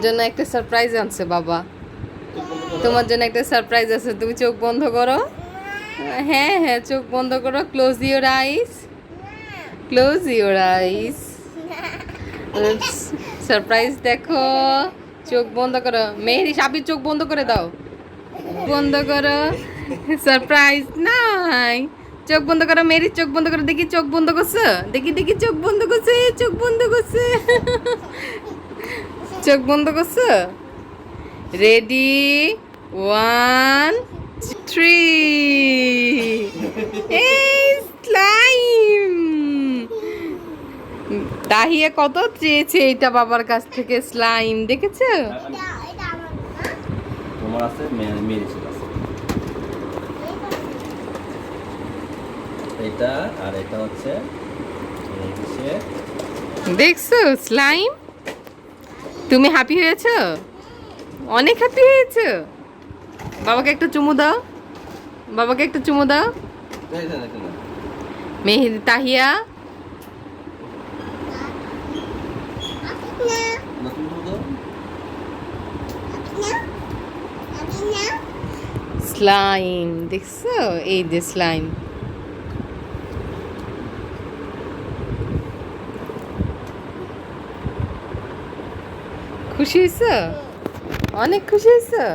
জন্য একটা সারপ্রাইজ আনছে বাবা। তোমার জন্য একটা সারপ্রাইজ আছে, তুমি চোখ বন্ধ করো। হ্যাঁ হ্যাঁ, চোখ বন্ধ করো। Close your ice, close your ice. Surprise দেখো। চোখ বন্ধ করো মেহেরি, সাবির চোখ বন্ধ করে দাও, বন্ধ করো। সারপ্রাইজ নাই, চোখ বন্ধ করো মেহেরি, চোখ বন্ধ করো। দেখি চোখ বন্ধ করছো, দেখি দেখি চোখ বন্ধ করছে, চোখ বন্ধ করছে। চোখ বন্ধ করছো। রেডি, 1 3। এই স্লাইম দাহিয়া কত চেয়েছে এটা বাবার কাছ থেকে, স্লাইম দেখেছো? তোমার আছে, মেয়ের ছিল আছে এটা, আর এটা হচ্ছে দেখছো স্লাইম। তুমি হ্যাপি হয়েছো? অনেক হ্যাপি হয়েছো। বাবাকে একটা চুমু দাও, বাবাকে একটা চুমু দাও। মেহেদি, তাহিয়া স্লাইম দেখছো, এই যে স্লাইম। খুশি হয়েছো? অনেক খুশি হয়েছো?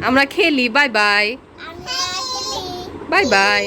আমরা খেলি। Bye bye, bye bye.